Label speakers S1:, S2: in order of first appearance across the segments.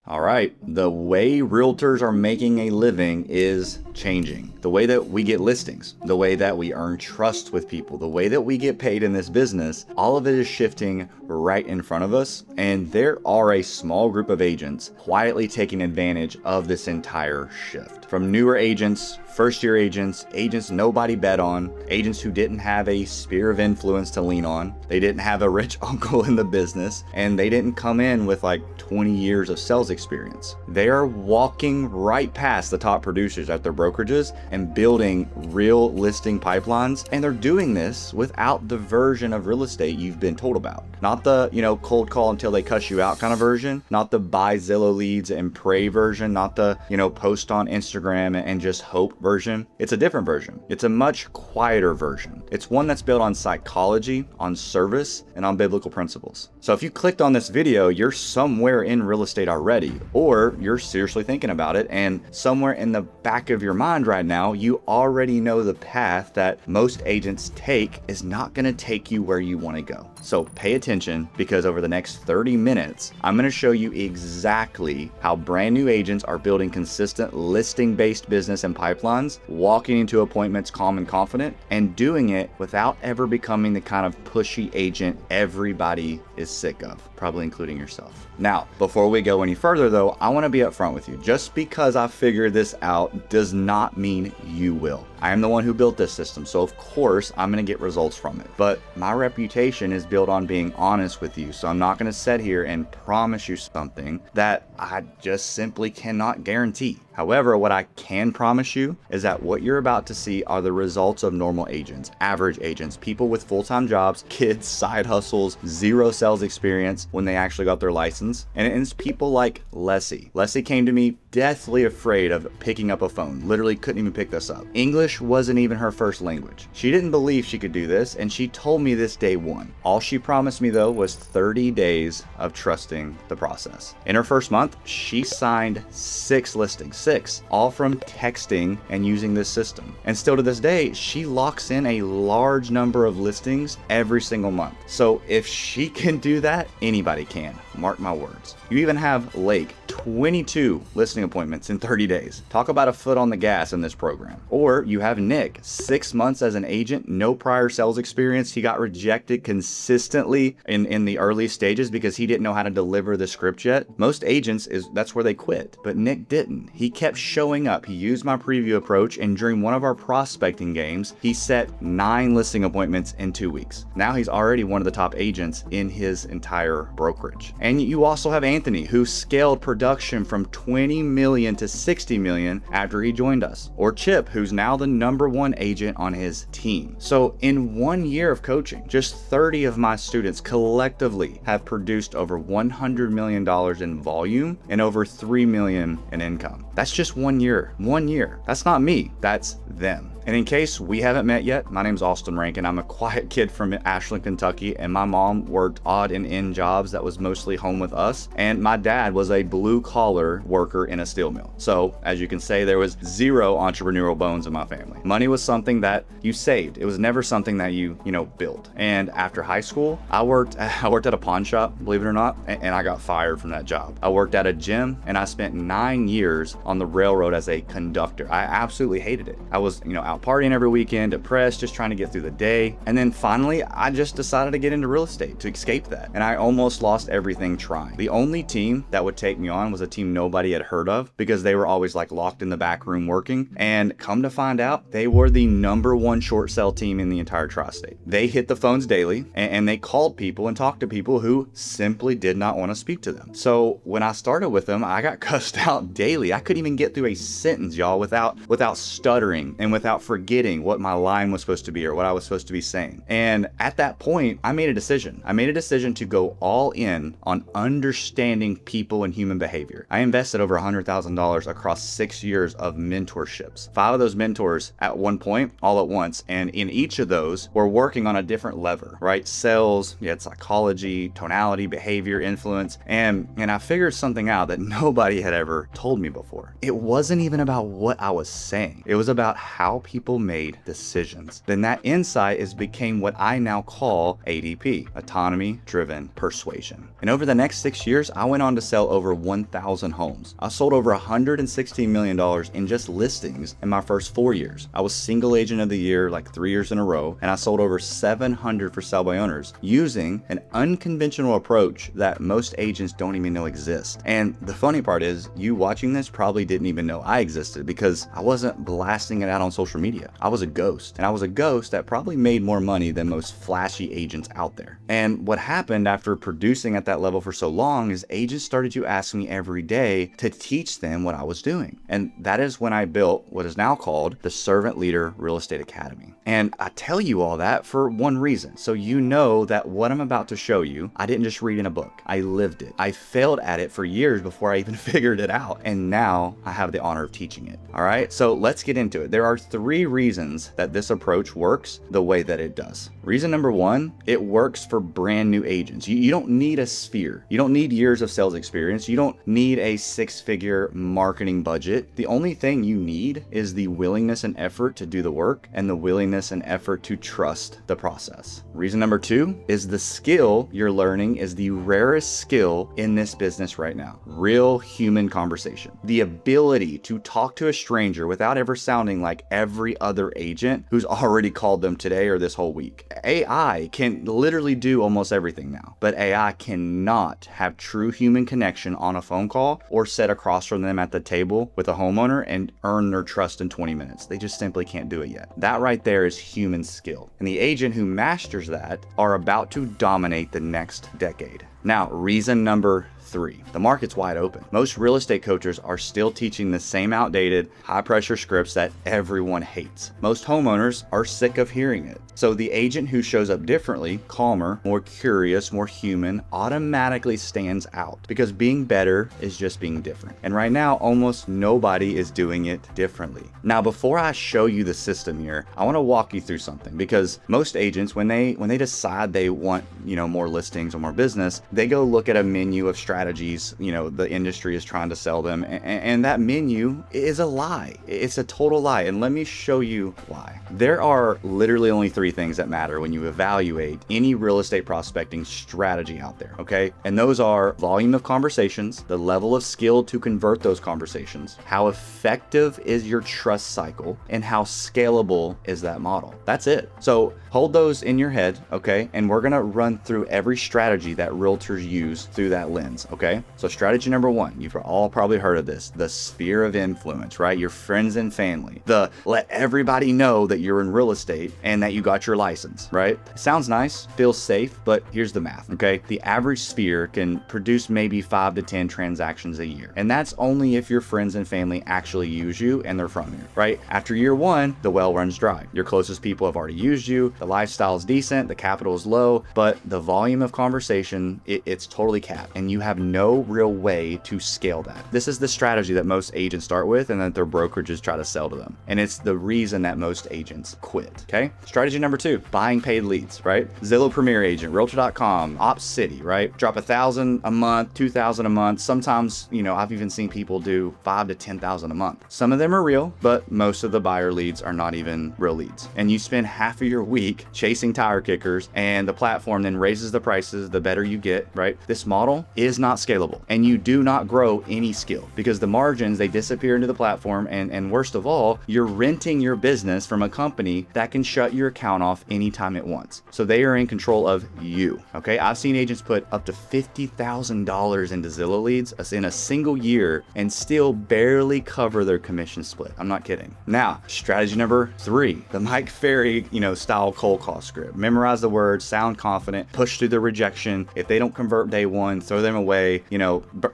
S1: All right, the way realtors are making a living is changing. The way that we get listings, the way that we earn trust with people, the way that we get paid in this business, all of it is shifting right in front of us. And there are a small group of agents quietly taking advantage of this entire shift. From newer agents, first-year agents, agents nobody bet on, agents who didn't have a sphere of influence to lean on, they didn't have a rich uncle in the business, and they didn't come in with like 20 years of sales experience. They are walking right past the top producers at their brokerages and building real listing pipelines, and they're doing this without the version of real estate you've been told about. Not the, cold call until they cuss you out kind of version, not the buy Zillow leads and pray version, not the, post on Instagram and just hope version. It's a different version. It's a much quieter version. It's one that's built on psychology, on service, and on biblical principles. So if you clicked on this video, you're somewhere in real estate already, or you're seriously thinking about it, and somewhere in the back of your mind right now, you already know the path that most agents take is not going to take you where you want to go. So pay attention, because over the next 30 minutes, I'm going to show you exactly how brand new agents are building consistent listing-based business and pipelines, walking into appointments calm and confident, and doing it without ever becoming the kind of pushy agent everybody is sick of, probably including yourself. Now, before we go any further though, I want to be upfront with you. Just because I figured this out does not mean you will. I am the one who built this system, so of course I'm going to get results from it. But my reputation is built on being honest with you, so I'm not going to sit here and promise you something that I just simply cannot guarantee. However, what I can promise you is that what you're about to see are the results of normal agents, average agents, people with full-time jobs, kids, side hustles, zero sales experience when they actually got their license. And it's people like Leslie. Leslie came to me deathly afraid of picking up a phone, literally couldn't even pick this up. English wasn't even her first language. She didn't believe she could do this, and she told me this day one. All she promised me though was 30 days of trusting the process. In her first month, she signed 6 listings. 6, all from texting and using this system. And still to this day, she locks in a large number of listings every single month. So if she can do that, anybody can. Mark my words. You even have Lake, 22 listing appointments in 30 days. Talk about a foot on the gas in this program. Or you have Nick, 6 months as an agent, no prior sales experience. He got rejected consistently in the early stages because he didn't know how to deliver the script yet. Most agents, that's where they quit, but Nick didn't. He kept showing up. He used my preview approach, and during one of our prospecting games, he set 9 listing appointments in 2 weeks. Now he's already one of the top agents in his entire brokerage. And you also have Anthony, who scaled production from 20 million to 60 million after he joined us. Or Chip, who's now the #1 agent on his team. So in 1 year of coaching, just 30 of my students collectively have produced over $100 million in volume and over 3 million in income. That's just 1 year. 1 year. That's not me. That's them. And in case we haven't met yet, my name's Austin Rankin. I'm a quiet kid from Ashland, Kentucky, and my mom worked odd and end jobs that was mostly home with us. And my dad was a blue collar worker in a steel mill. So as you can say, there was 0 entrepreneurial bones in my family. Money was something that you saved. It was never something that you built. And after high school, I worked at a pawn shop, believe it or not, and I got fired from that job. I worked at a gym, and I spent 9 years on the railroad as a conductor. I absolutely hated it. I was, out partying every weekend, depressed, just trying to get through the day. And then finally, I just decided to get into real estate to escape that. And I almost lost everything trying. The only team that would take me on was a team nobody had heard of, because they were always like locked in the back room working. And come to find out, they were the #1 short sell team in the entire tri-state. They hit the phones daily, and they called people and talked to people who simply did not want to speak to them. So when I started with them, I got cussed out daily. I couldn't even get through a sentence, y'all, without stuttering and without forgetting what my line was supposed to be or what I was supposed to be saying. And at that point, I made a decision. I made a decision to go all in on understanding people and human behavior. I invested over $100,000 across 6 years of mentorships. 5 of those mentors at one point, all at once. And in each of those, we're working on a different lever, right? Sales, you had psychology, tonality, behavior, influence. And I figured something out that nobody had ever told me before. It wasn't even about what I was saying. It was about how people made decisions. Then that insight became what I now call ADP, Autonomy-Driven Persuasion. And over the next 6 years, I went on to sell over 1,000 1,000 homes. I sold over $116 million in just listings in my first 4 years. I was single agent of the year like 3 years in a row, and I sold over 700 for sell by owners using an unconventional approach that most agents don't even know exists. And the funny part is, you watching this probably didn't even know I existed because I wasn't blasting it out on social media. I was a ghost, and I was a ghost that probably made more money than most flashy agents out there. And what happened after producing at that level for so long is agents started to ask me every day to teach them what I was doing. And that is when I built what is now called the Servant Leader Real Estate Academy. And I tell you all that for one reason. So you know that what I'm about to show you, I didn't just read in a book. I lived it. I failed at it for years before I even figured it out. And now I have the honor of teaching it. All right, so let's get into it. There are 3 reasons that this approach works the way that it does. Reason number 1, it works for brand new agents. You don't need a sphere. You don't need years of sales experience. You don't need a 6-figure marketing budget. The only thing you need is the willingness and effort to do the work and the willingness and effort to trust the process. Reason number 2 is the skill you're learning is the rarest skill in this business right now. Real human conversation. The ability to talk to a stranger without ever sounding like every other agent who's already called them today or this whole week. AI can literally do almost everything now, but AI cannot have true human connection on a phone call or sit across from them at the table with a homeowner and earn their trust in 20 minutes. They just simply can't do it yet. That right there is human skill. And the agent who masters that are about to dominate the next decade. Now, reason number 3, the market's wide open. Most real estate coaches are still teaching the same outdated, high-pressure scripts that everyone hates. Most homeowners are sick of hearing it. So the agent who shows up differently, calmer, more curious, more human, automatically stands out because being better is just being different. And right now, almost nobody is doing it differently. Now, before I show you the system here, I want to walk you through something because most agents, when they decide they want, more listings or more business, they go look at a menu of strategies, the industry is trying to sell them. And that menu is a lie. It's a total lie. And let me show you why. There are literally only 3 things that matter when you evaluate any real estate prospecting strategy out there, okay? And those are volume of conversations, the level of skill to convert those conversations, how effective is your trust cycle, and how scalable is that model. That's it. So hold those in your head, okay? And we're gonna run through every strategy that realtors use through that lens, okay? So strategy number 1, you've all probably heard of this, the sphere of influence, right? Your friends and family, the let everybody know that you're in real estate and that you got your license, right? Sounds nice, feels safe, but here's the math, okay? The average sphere can produce maybe 5 to 10 transactions a year. And that's only if your friends and family actually use you and they're from here, right? After year 1, the well runs dry. Your closest people have already used you, the lifestyle is decent, the capital is low, but the volume of conversation, it's totally capped and you have no real way to scale that. This is the strategy that most agents start with and that their brokerages try to sell to them. And it's the reason that most agents quit, okay? Strategy number 2, buying paid leads, right? Zillow Premier Agent, Realtor.com, Ops City, right? Drop $1,000 a month, $2,000 a month. Sometimes, I've even seen people do $5,000 to $10,000 a month. Some of them are real, but most of the buyer leads are not even real leads. And you spend half of your week chasing tire kickers and the platform then raises the prices the better you get, right? This model is not scalable and you do not grow any skill because the margins, they disappear into the platform and worst of all, you're renting your business from a company that can shut your account off anytime it wants. So they are in control of you, okay? I've seen agents put up to $50,000 into Zillow leads in a single year and still barely cover their commission split. I'm not kidding. Now, strategy number 3, the Mike Ferry, style cold call script. Memorize the words, sound confident, push through the rejection. If they don't convert day 1, throw them away,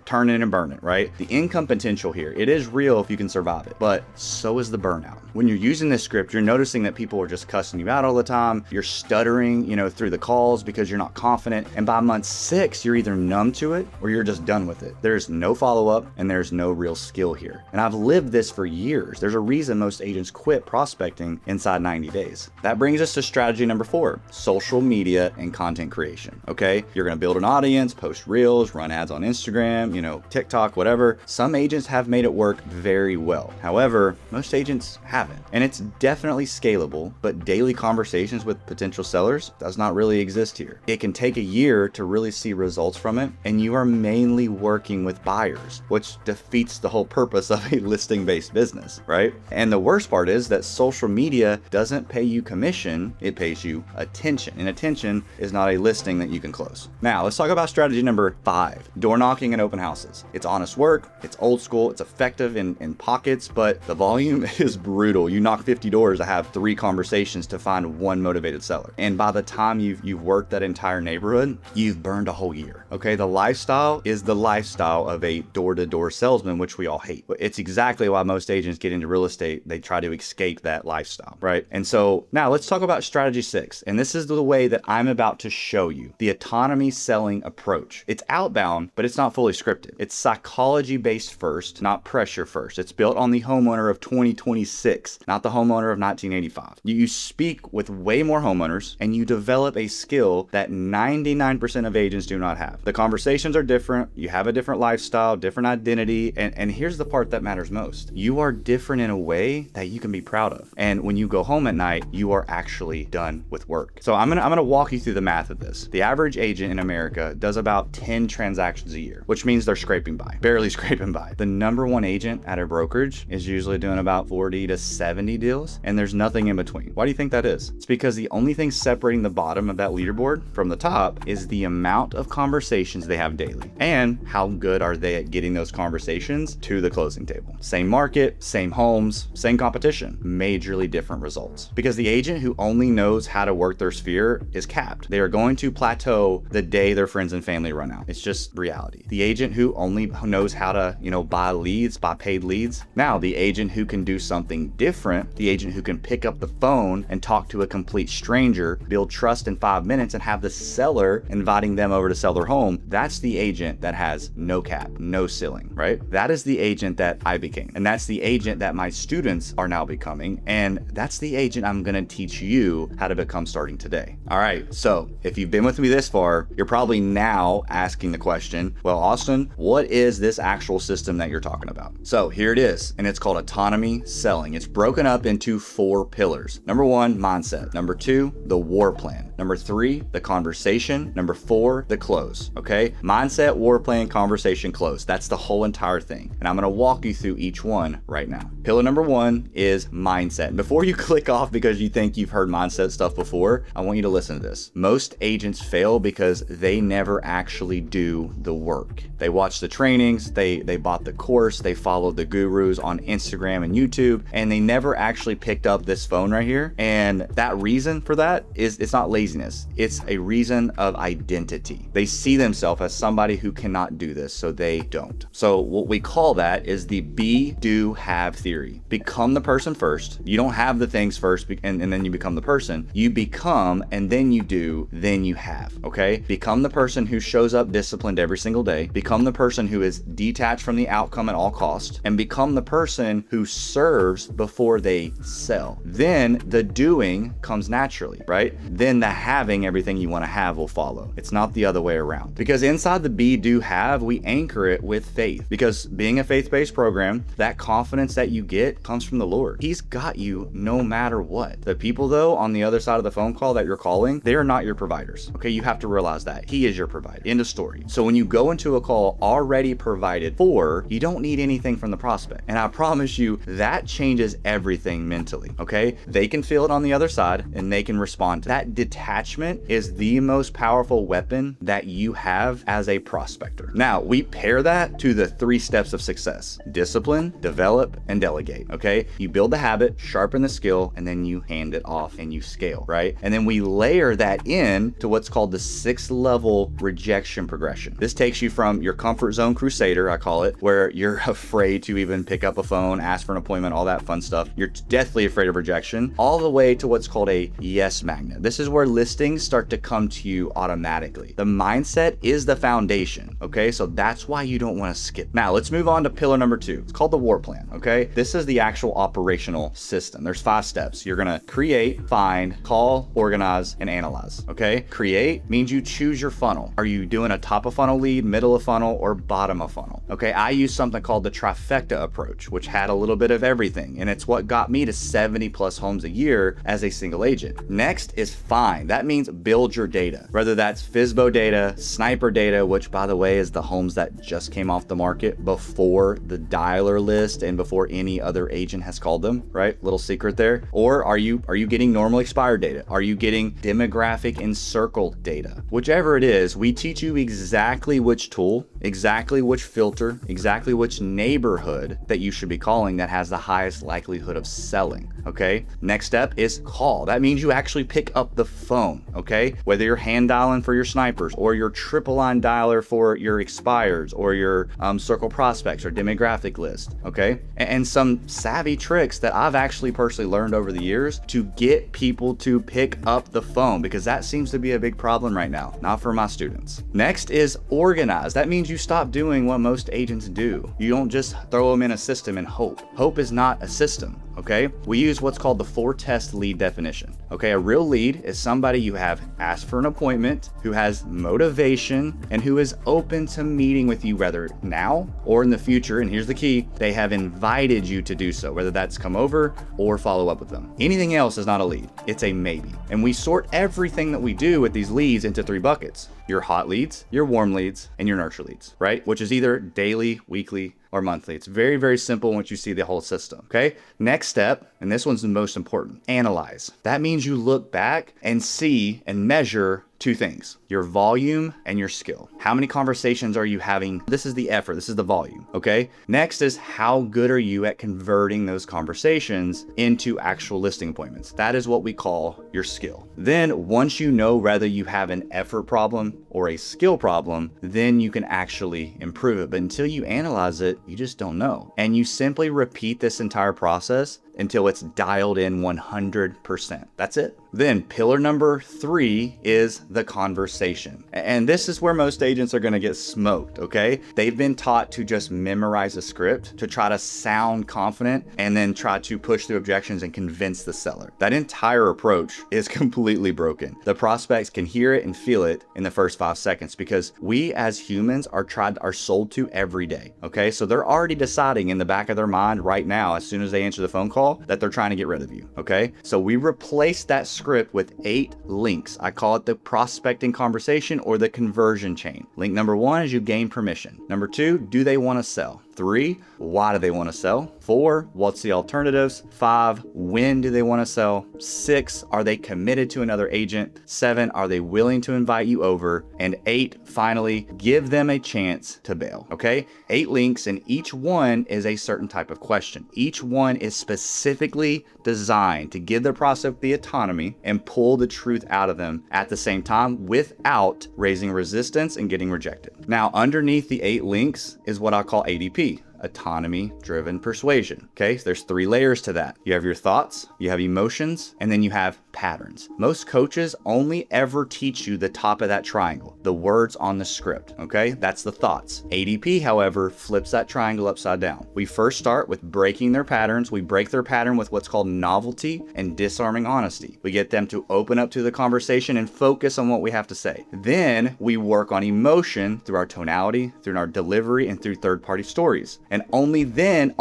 S1: turn it and burn it, right? The income potential here, it is real if you can survive it, but so is the burnout. When you're using this script, you're noticing that people are just cussing you out all the time. You're stuttering, through the calls because you're not confident. And by month 6, you're either numb to it or you're just done with it. There's no follow-up and there's no real skill here. And I've lived this for years. There's a reason most agents quit prospecting inside 90 days. That brings us to strategy number 4, social media and content creation, okay? You're gonna build an audience, post reels, run run ads on Instagram, TikTok, whatever. Some agents have made it work very well. However, most agents haven't. And it's definitely scalable, but daily conversations with potential sellers does not really exist here. It can take a year to really see results from it, and you are mainly working with buyers, which defeats the whole purpose of a listing-based business, right? And the worst part is that social media doesn't pay you commission, it pays you attention. And attention is not a listing that you can close. Now, let's talk about strategy number 5, door knocking and open houses. It's honest work, it's old school, it's effective in pockets, but the volume is brutal. You knock 50 doors to have 3 conversations to find one motivated seller. And by the time you've worked that entire neighborhood, you've burned a whole year. Okay, the lifestyle is the lifestyle of a door-to-door salesman, which we all hate. But it's exactly why most agents get into real estate. They try to escape that lifestyle, right? And so now let's talk about strategy 6. And this is the way that I'm about to show you, the autonomy selling approach. It's outbound, but it's not fully scripted. It's psychology based first, not pressure first. It's built on the homeowner of 2026, not the homeowner of 1985. You speak with way more homeowners and you develop a skill that 99% of agents do not have. The conversations are different. You have a different lifestyle, different identity. And here's the part that matters most. You are different in a way that you can be proud of. And when you go home at night, you are actually done with work. So I'm gonna walk you through the math of this. The average agent in America does about 10 transactions a year, which means they're scraping by, barely scraping by. The number one agent at a brokerage is usually doing about 40 to 70 deals, and there's nothing in between. Why do you think that is? It's because the only thing separating the bottom of that leaderboard from the top is the amount of conversations they have daily and how good are they at getting those conversations to the closing table. Same market, same homes, same competition, majorly different results. Because the agent who only knows how to work their sphere is capped. They are going to plateau the day their friends and family run out. It's just reality. The agent who only knows how to, buy leads, buy paid leads. Now, the agent who can do something different, the agent who can pick up the phone and talk to a complete stranger, build trust in 5 minutes and have the seller inviting them over to sell their home, that's the agent that has no cap, no ceiling, right? That is the agent that I became. And that's the agent that my students are now becoming. And that's the agent I'm gonna teach you how to become starting today. All right, so if you've been with me this far, you're probably now asking the question, well, Austin, what is this actual system that you're talking about? So here it is, and it's called autonomy selling. It's broken up into 4 pillars. Number 1, mindset. Number 2, the war plan. Number 3, the conversation. Number 4, the close, okay? Mindset, war plan, conversation, close. That's the whole entire thing. And I'm gonna walk you through each one right now. Pillar number 1 is mindset. And before you click off because you think you've heard mindset stuff before, I want you to listen to this. Most agents fail because they never actually do the work. They watch the trainings, they bought the course, they followed the gurus on Instagram and YouTube, and they never actually picked up this phone right here. And that reason for that is it's not laziness. It's a reason of identity. They see themselves as somebody who cannot do this, so they don't. So what we call that is the be, do, have theory. Become the person first. You don't have the things first and then you become the person. You become and then you do, then you have, okay? Become the person who shows up disciplined every single day. Become the person who is detached from the outcome at all costs, and become the person who serves before they sell. Then the doing comes naturally, right? Then the having everything you want to have will follow. It's not the other way around. Because inside the be, do, have, we anchor it with faith. Because being a faith-based program, that confidence that you get comes from the Lord. He's got you no matter what. The people though on the other side of the phone call that you're calling, they are not your providers. Okay, you have to realize that. He is your provider. End of story. So when you go into a call already provided for, you don't need anything from the prospect. And I promise you that changes everything mentally, okay? They can feel it on the other side and they can respond. That detachment is the most powerful weapon that you have as a prospector. Now, we pair that to the 3 steps of success: discipline, develop, and delegate, okay? You build the habit, sharpen the skill, and then you hand it off and you scale, right? And then we layer that in to what's called the 6-level rejection progression. This takes you from your comfort zone crusader, I call it, where you're afraid to even pick up a phone, ask for an appointment, all that fun stuff. You're deathly afraid of rejection, all the way to what's called a yes magnet. This is where listings start to come to you automatically. The mindset is the foundation, okay? So that's why you don't want to skip. Now let's move on to pillar number 2. It's called the war plan, okay? This is the actual operational system. There's 5 steps. You're gonna create, find, call, organize, and analyze, okay? Create means you choose your funnel. Are you doing a top of funnel lead, middle of funnel, or bottom of funnel? Okay, I use something called the trifecta approach, which had a little bit of everything, and it's what got me to 70 plus homes a year as a single agent. Next is find. That means build your data, whether that's FSBO data, sniper data, which by the way is the homes that just came off the market before the dialer list and before any other agent has called them, right? Little secret there. Or are you getting normal expired data? Are you getting demographic and circle data? Whichever it is, we teach you exactly which tool, exactly which filter, exactly which neighborhood that you should be calling that has the highest likelihood of selling, okay? Next step is call. That means you actually pick up the phone, okay? Whether you're hand dialing for your snipers or your triple line dialer for your expires or your circle prospects or demographic list, okay? And some savvy tricks that I've actually personally learned over the years to get people to pick up the phone, because that seems to be a big problem right now, not for my students. Next is organize. That means you stop doing what most agents do. You don't just throw them in a system and hope. Hope is not a system, okay? We use what's called the 4-test lead definition, okay? A real lead is somebody you have asked for an appointment, who has motivation, and who is open to meeting with you whether now or in the future. And here's the key, they have invited you to do so, whether that's come over or follow up with them. Anything else is not a lead, it's a maybe. And we sort everything that we do with these leads into 3 buckets: your hot leads, your warm leads, and your nurture leads, right? Which is either daily, weekly, or monthly. It's very, very simple once you see the whole system, okay? Next step, and this one's the most important, analyze. That means you look back and see and measure 2 things: your volume and your skill. How many conversations are you having? This is the effort, this is the volume, okay? Next is how good are you at converting those conversations into actual listing appointments? That is what we call your skill. Then once you know whether you have an effort problem or a skill problem, then you can actually improve it. But until you analyze it, you just don't know. And you simply repeat this entire process until it's dialed in 100%. That's it. Then pillar number 3 is the conversation. And this is where most agents are gonna get smoked, okay? They've been taught to just memorize a script to try to sound confident and then try to push through objections and convince the seller. That entire approach is completely broken. The prospects can hear it and feel it in the first 5 seconds, because we as humans are sold to every day, okay? So they're already deciding in the back of their mind right now, as soon as they answer the phone call, that they're trying to get rid of you, okay? So we replace that script with 8 links. I call it the prospecting conversation or the conversion chain. Link number 1 is you gain permission. Number 2, do they want to sell? 3, why do they want to sell? 4, what's the alternatives? 5, when do they want to sell? 6, are they committed to another agent? 7, are they willing to invite you over? And 8, finally, give them a chance to bail, okay? 8 links, and each one is a certain type of question. Each one is specifically designed to give the prospect the autonomy and pull the truth out of them at the same time without raising resistance and getting rejected. Now, underneath the 8 links is what I call ADP. Autonomy-Driven Persuasion. Okay, so there's 3 layers to that. You have your thoughts, you have emotions, and then you have patterns. Most coaches only ever teach you the top of that triangle, the words on the script, okay? That's the thoughts. ADP, however, flips that triangle upside down. We first start with breaking their patterns. We break their pattern with what's called novelty and disarming honesty. We get them to open up to the conversation and focus on what we have to say. Then we work on emotion through our tonality, through our delivery, and through third-party stories. And only then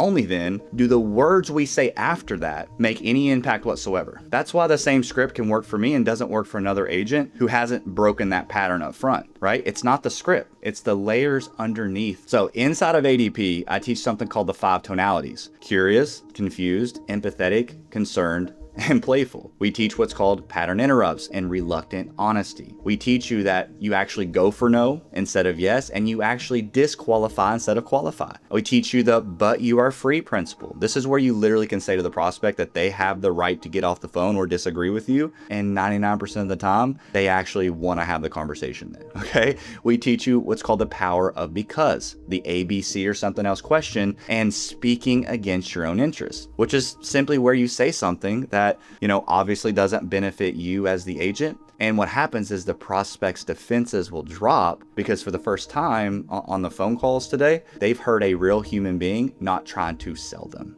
S1: do the words we say after that make any impact whatsoever. That's why the same script can work for me and doesn't work for another agent who hasn't broken that pattern up front, right? It's not the script, it's the layers underneath. So inside of ADP, I teach something called the 5 tonalities: curious, confused, empathetic, concerned, and playful. We teach what's called pattern interrupts and reluctant honesty. We teach you that you actually go for no instead of yes, and you actually disqualify instead of qualify. We teach you the but you are free principle. This is where you literally can say to the prospect that they have the right to get off the phone or disagree with you, and 99% of the time, they actually want to have the conversation then, okay? We teach you what's called the power of because, the ABC or something else question, and speaking against your own interests, which is simply where you say something that, obviously doesn't benefit you as the agent, And what happens is the prospect's defenses will drop because for the first time on the phone calls today, they've heard a real human being not trying to sell them.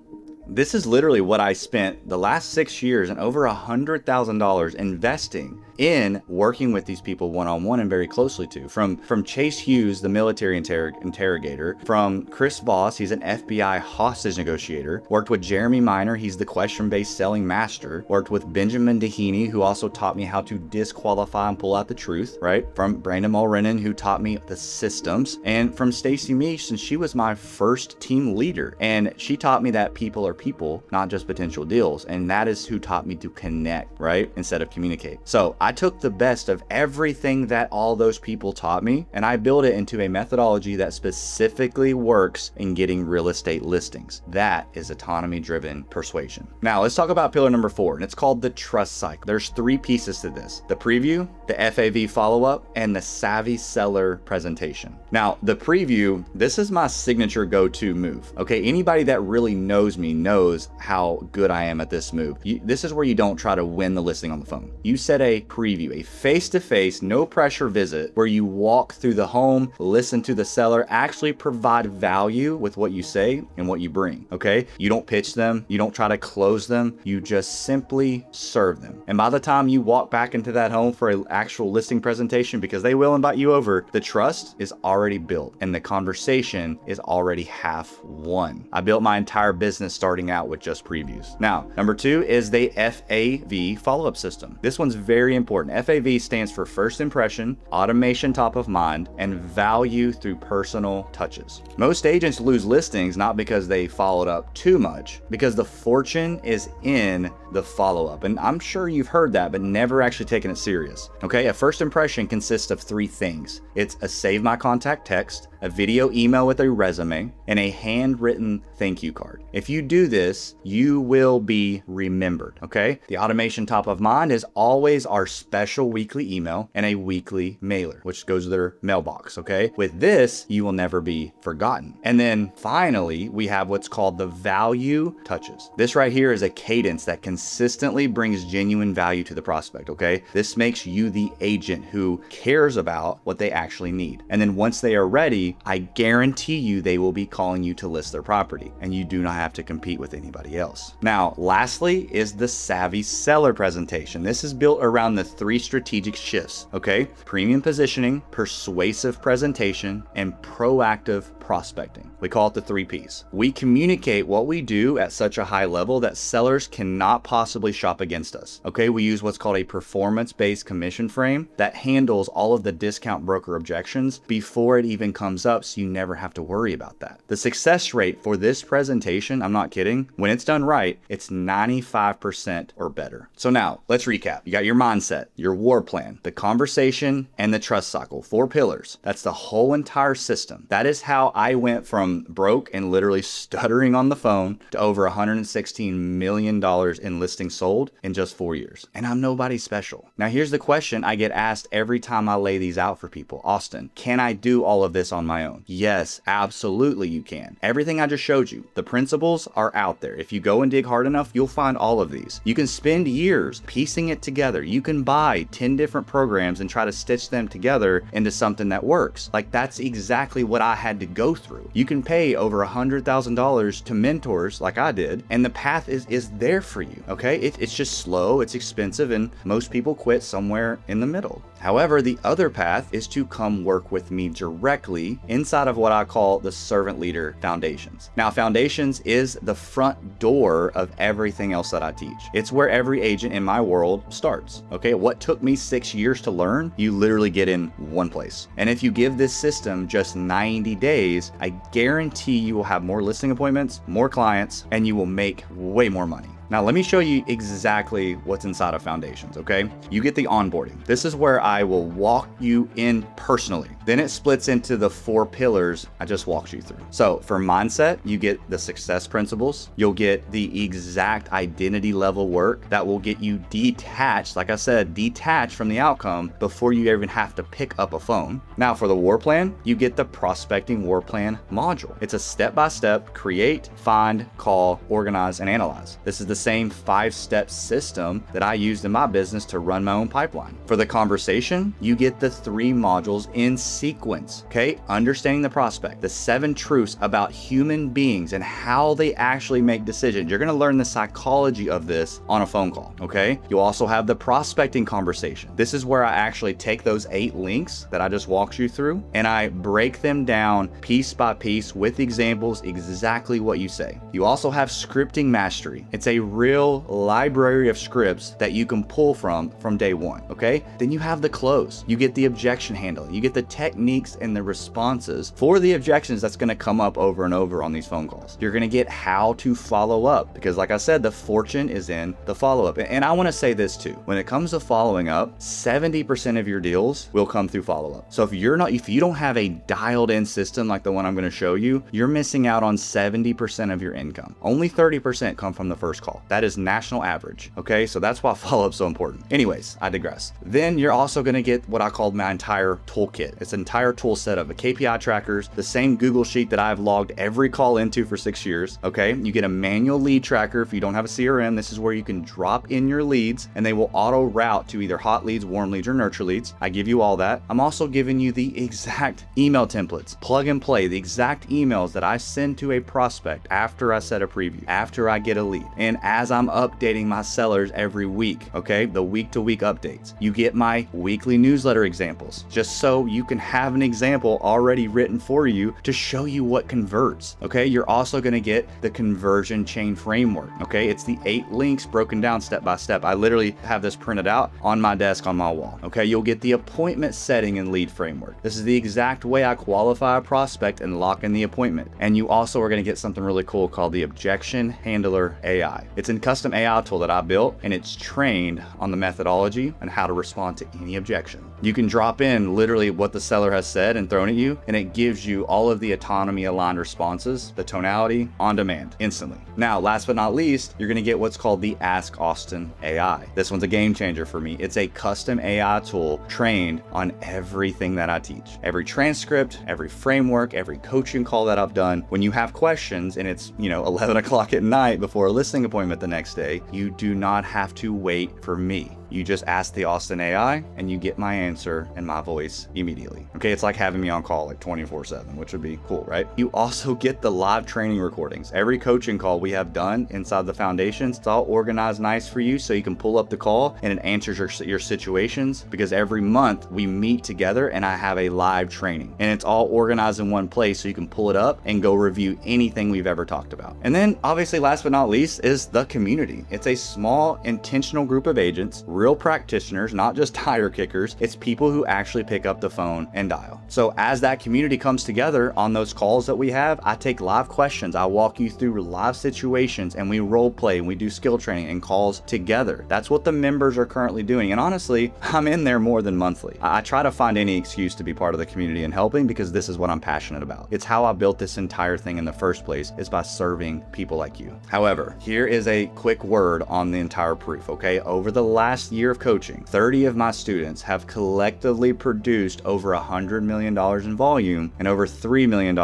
S1: This is literally what I spent the last 6 years and over $100,000 investing in working with these people one-on-one and very closely to. From Chase Hughes, the military interrogator, from Chris Voss, he's an FBI hostage negotiator, worked with Jeremy Miner, he's the question-based selling master, worked with Benjamin Dehaney, who also taught me how to disqualify and pull out the truth, right? From Brandon Mulrennan, who taught me the systems, and from Stacy Meesh, since she was my first team leader, and she taught me that people are people, not just potential deals, and that is who taught me to connect, right, instead of communicate. So I took the best of everything that all those people taught me, and I built it into a methodology that specifically works in getting real estate listings. That is autonomy-driven persuasion. Now let's talk about pillar number 4, and it's called the trust cycle. There's 3 pieces to this: the preview, the FAV follow-up, and the savvy seller presentation. Now the preview, this is my signature go-to move. Okay, anybody that really knows me knows how good I am at this move. This is where you don't try to win the listing on the phone. You set a preview, a face-to-face, no pressure visit where you walk through the home, listen to the seller, actually provide value with what you say and what you bring, okay? You don't pitch them, you don't try to close them, you just simply serve them. And by the time you walk back into that home for an actual listing presentation, because they will invite you over, the trust is already built and the conversation is already half won. I built my entire business starting out with just previews. Now, number 2 is the FAV follow-up system. This one's very important. FAV stands for first impression, automation top of mind, and value through personal touches. Most agents lose listings not because they followed up too much, because the fortune is in the follow-up. And I'm sure you've heard that, but never actually taken it serious. Okay, a first impression consists of 3 things. It's a save my contact text, a video email with a resume, and a handwritten thank you card. If you do this, you will be remembered, okay? The automation top of mind is always our special weekly email and a weekly mailer, which goes to their mailbox, okay? With this, you will never be forgotten. And then finally, we have what's called the value touches. This right here is a cadence that consistently brings genuine value to the prospect, okay? This makes you the agent who cares about what they actually need. And then once they are ready, I guarantee you they will be calling you to list their property, and you do not have to compete with anybody else. Now, lastly is the savvy seller presentation. This is built around the 3 strategic shifts, okay? Premium positioning, persuasive presentation, and proactive prospecting. We call it the 3 Ps. We communicate what we do at such a high level that sellers cannot possibly shop against us. Okay, we use what's called a performance-based commission frame that handles all of the discount broker objections before it even comes up, so you never have to worry about that. The success rate for this presentation, I'm not kidding, when it's done right, it's 95% or better. So now, let's recap. You got your mindset, your war plan, the conversation, and the trust cycle. 4 pillars. That's the whole entire system. That is how I went from broke and literally stuttering on the phone to over $116 million in listings sold in just 4 years. And I'm nobody special. Now here's the question I get asked every time I lay these out for people. Austin, can I do all of this on my own? Yes, absolutely you can. Everything I just showed you, the principles are out there. If you go and dig hard enough, you'll find all of these. You can spend years piecing it together. You can buy 10 different programs and try to stitch them together into something that works. Like, that's exactly what I had to go through. You can pay over $100,000 to mentors like I did, and the path is there for you, okay? It's just slow, it's expensive, and most people quit somewhere in the middle. However, the other path is to come work with me directly inside of what I call the servant leader foundations. Now, foundations is the front door of everything else that I teach. It's where every agent in my world starts, okay? What took me 6 years to learn, you literally get in one place. And if you give this system just 90 days, I guarantee you will have more listing appointments, more clients, and you will make way more money. Now, let me show you exactly what's inside of Foundations, okay? You get the onboarding. This is where I will walk you in personally Then it splits into the 4 pillars I just walked you through. So for mindset, you get the success principles. You'll get the exact identity level work that will get you detached, like I said, detached from the outcome before you even have to pick up a phone. Now for the war plan, you get the prospecting war plan module. It's a step-by-step create, find, call, organize, and analyze. This is the same 5-step system that I used in my business to run my own pipeline. For the conversation, you get the 3 modules in sequence, okay? Understanding the prospect, the 7 truths about human beings and how they actually make decisions. You're gonna learn the psychology of this on a phone call, okay? You'll also have the prospecting conversation. This is where I actually take those 8 links that I just walked you through and I break them down piece by piece with examples, exactly what you say. You also have scripting mastery. It's a real library of scripts that you can pull from day one, okay? Then you have the close. You get the objection handling. You get the techniques and the responses for the objections that's gonna come up over and over on these phone calls. You're gonna get how to follow up because like I said, the fortune is in the follow-up. And I wanna say this too, when it comes to following up, 70% of your deals will come through follow-up. So if you don't have a dialed in system like the one I'm gonna show you, you're missing out on 70% of your income. Only 30% come from the first call. That is national average, okay? So that's why follow-up's so important. Anyways, I digress. Then you're also gonna get what I called my entire toolkit. It's an entire tool set of the KPI trackers, the same Google sheet that I've logged every call into for 6 years, okay? You get a manual lead tracker if you don't have a CRM. This is where you can drop in your leads and they will auto route to either hot leads, warm leads, or nurture leads. I give you all that. I'm also giving you the exact email templates, plug and play, the exact emails that I send to a prospect after I set a preview, after I get a lead, and as I'm updating my sellers every week, okay? The week-to-week updates. You get my weekly newsletter examples, just so you can have an example already written for you to show you what converts, okay? You're also gonna get the conversion chain framework, okay? It's the 8 links broken down step by step. I literally have this printed out on my desk on my wall, okay? You'll get the appointment setting and lead framework. This is the exact way I qualify a prospect and lock in the appointment. And you also are gonna get something really cool called the Objection Handler AI. It's a custom AI tool that I built and it's trained on the methodology and how to respond to any objection. You can drop in literally what the seller has said and thrown at you, and it gives you all of the autonomy aligned responses, the tonality on demand instantly. Now, last but not least, you're gonna get what's called the Ask Austin AI. This one's a game changer for me. It's a custom AI tool trained on everything that I teach. Every transcript, every framework, every coaching call that I've done. When you have questions and it's, 11 o'clock at night before a listing appointment the next day, you do not have to wait for me. You just ask the Austin AI and you get my answer in my voice immediately. Okay, it's like having me on call like 24/7, which would be cool, right? You also get the live training recordings. Every coaching call we have done inside the foundations, it's all organized nice for you so you can pull up the call and it answers your situations, because every month we meet together and I have a live training and it's all organized in one place so you can pull it up and go review anything we've ever talked about. And then obviously last but not least is the community. It's a small intentional group of agents, real practitioners, not just tire kickers. It's people who actually pick up the phone and dial. So as that community comes together on those calls that we have, I take live questions. I walk you through live situations and we role play and we do skill training and calls together. That's what the members are currently doing. And honestly, I'm in there more than monthly. I try to find any excuse to be part of the community and helping because this is what I'm passionate about. It's how I built this entire thing in the first place, is by serving people like you. However, here is a quick word on the entire proof, okay? Over the last year of coaching, 30 of my students have collectively produced over $100 million in volume and over $3 million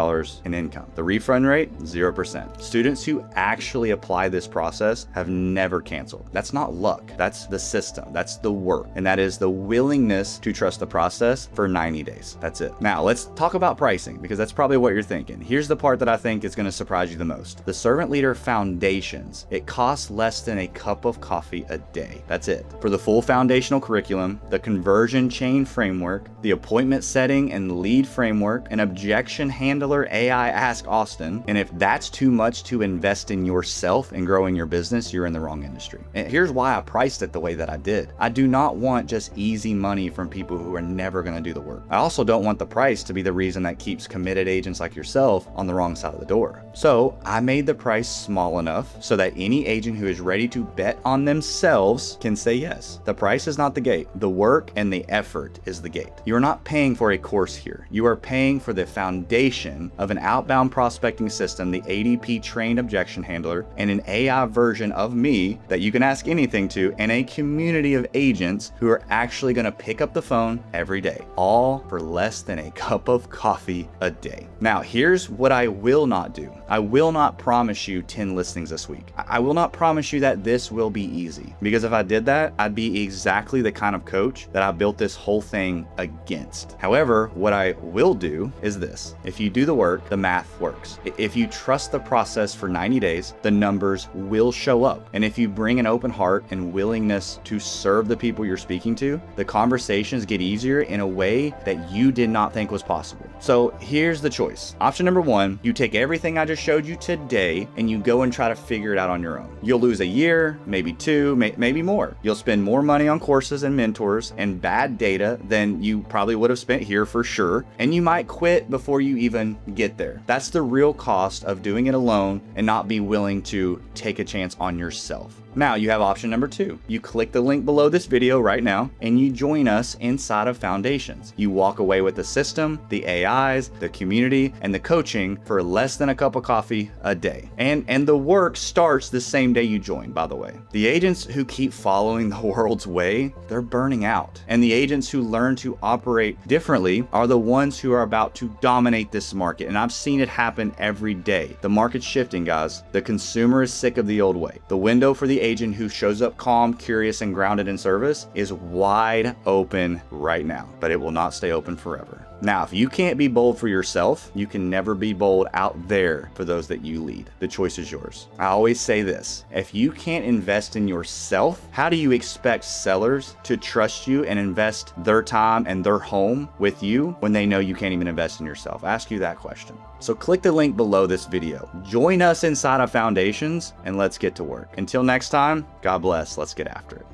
S1: in income. The refund rate, 0%. Students who actually apply this process have never canceled. That's not luck. That's the system. That's the work. And that is the willingness to trust the process for 90 days. That's it. Now let's talk about pricing, because that's probably what you're thinking. Here's the part that I think is going to surprise you the most. The Servant Leader Foundations, it costs less than a cup of coffee a day. That's it. For the full foundational curriculum, the conversion chain framework, the appointment setting and lead framework, an objection handler AI Ask Austin. And if that's too much to invest in yourself and growing your business, you're in the wrong industry. And here's why I priced it the way that I did. I do not want just easy money from people who are never going to do the work. I also don't want the price to be the reason that keeps committed agents like yourself on the wrong side of the door. So I made the price small enough so that any agent who is ready to bet on themselves can say yes. yes, the price is not the gate. The work and the effort is the gate. You are not paying for a course here. You are paying for the foundation of an outbound prospecting system, the ADP trained objection handler, and an AI version of me that you can ask anything to, and a community of agents who are actually going to pick up the phone every day, all for less than a cup of coffee a day. Now, here's what I will not do. I will not promise you 10 listings this week. I will not promise you that this will be easy, because if I did that, I'd be exactly the kind of coach that I built this whole thing against. However, what I will do is this. If you do the work, the math works. If you trust the process for 90 days, the numbers will show up. And if you bring an open heart and willingness to serve the people you're speaking to, the conversations get easier in a way that you did not think was possible. So here's the choice. Option number one, you take everything I just showed you today and you go and try to figure it out on your own. You'll lose a year, maybe two, maybe more. You'll spend more money on courses and mentors and bad data than you probably would have spent here for sure. And you might quit before you even get there. That's the real cost of doing it alone and not be willing to take a chance on yourself. Now you have option number two. You click the link below this video right now and you join us inside of Foundations. You walk away with the system, the AIs, the community, and the coaching for less than a cup of coffee a day. And the work starts the same day you join, by the way. The agents who keep following the world's way, they're burning out. And the agents who learn to operate differently are the ones who are about to dominate this market. And I've seen it happen every day. The market's shifting, guys. The consumer is sick of the old way. The window for the agent who shows up calm, curious, and grounded in service is wide open right now, but it will not stay open forever. Now, if you can't be bold for yourself, you can never be bold out there for those that you lead. The choice is yours. I always say this, if you can't invest in yourself, how do you expect sellers to trust you and invest their time and their home with you when they know you can't even invest in yourself? Ask you that question. So click the link below this video. Join us inside of Foundations and let's get to work. Until next time, God bless. Let's get after it.